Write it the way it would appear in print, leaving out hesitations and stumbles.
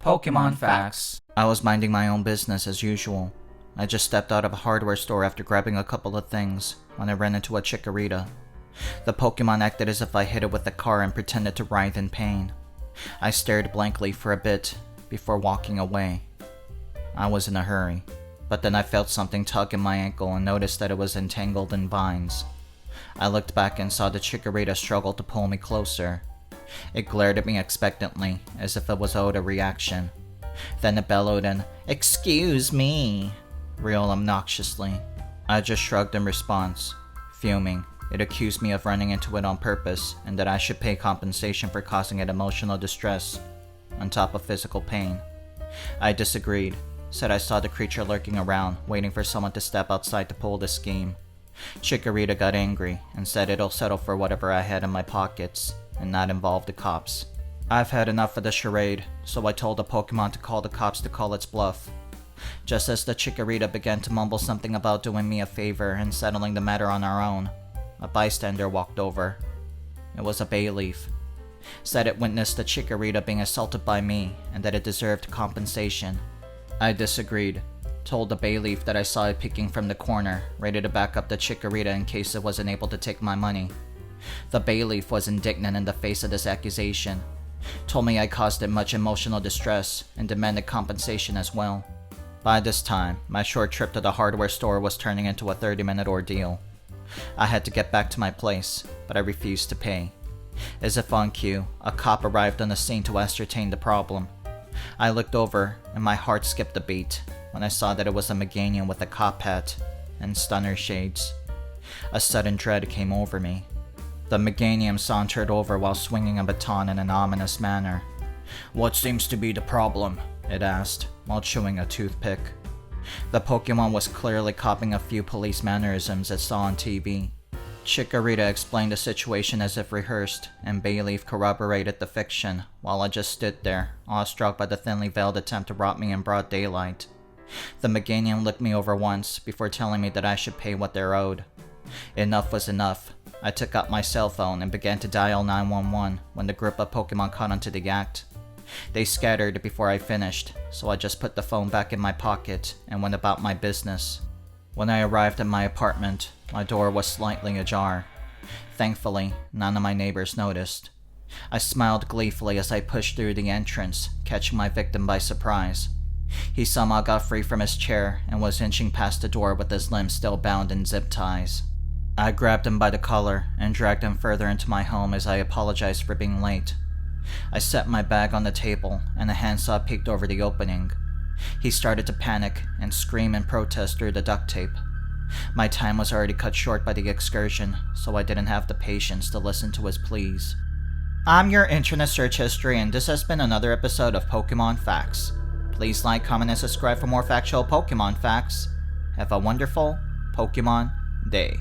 Pokemon Phax. I was minding my own business as usual. I just stepped out of a hardware store after grabbing a couple of things when I ran into a Chikorita. The Pokemon acted as if I hit it with the car and pretended to writhe in pain. I stared blankly for a bit before walking away. I was in a hurry, but then I felt something tug in my ankle and noticed that it was entangled in vines. I looked back and saw the Chikorita struggle to pull me closer. It glared at me expectantly, as if it was owed a reaction. Then it bellowed an "Excuse me," real obnoxiously. I just shrugged in response. Fuming, it accused me of running into it on purpose and that I should pay compensation for causing it emotional distress, on top of physical pain. I disagreed, said I saw the creature lurking around, waiting for someone to step outside to pull the scheme. Chikorita got angry and said it'll settle for whatever I had in my pockets and not involve the cops. I've had enough of the charade, so I told the Pokemon to call the cops to call its bluff. Just as the Chikorita began to mumble something about doing me a favor and settling the matter on our own, a bystander walked over. It was a bayleef. Said it witnessed the Chikorita being assaulted by me and that it deserved compensation. I disagreed. Told the bayleef that I saw it peeking from the corner, ready to back up the Chikorita in case it wasn't able to take my money. The bayleef was indignant in the face of this accusation. Told me I caused it much emotional distress and demanded compensation as well. By this time, my short trip to the hardware store was turning into a 30-minute ordeal. I had to get back to my place, but I refused to pay. As if on cue, a cop arrived on the scene to ascertain the problem. I looked over, and my heart skipped a beat when I saw that it was a meganium with a cop hat and stunner shades. A sudden dread came over me. The meganium sauntered over while swinging a baton in an ominous manner. "What seems to be the problem?" it asked, while chewing a toothpick. The Pokemon was clearly copying a few police mannerisms it saw on TV. Chikorita explained the situation as if rehearsed, and bayleef corroborated the fiction, while I just stood there, awestruck by the thinly veiled attempt to rob me in broad daylight. The meganium looked me over once, before telling me that I should pay what they're owed. Enough was enough. I took out my cell phone and began to dial 911 when the group of Pokemon caught onto the act. They scattered before I finished, so I just put the phone back in my pocket and went about my business. When I arrived at my apartment, my door was slightly ajar. Thankfully, none of my neighbors noticed. I smiled gleefully as I pushed through the entrance, catching my victim by surprise. He somehow got free from his chair and was inching past the door with his limbs still bound in zip ties. I grabbed him by the collar and dragged him further into my home as I apologized for being late. I set my bag on the table and a handsaw peeked over the opening. He started to panic and scream in protest through the duct tape. My time was already cut short by the excursion, so I didn't have the patience to listen to his pleas. I'm your internet search history, and this has been another episode of Pokemon Phax. Please like, comment, and subscribe for more factual Pokemon facts. Have a wonderful Pokemon day.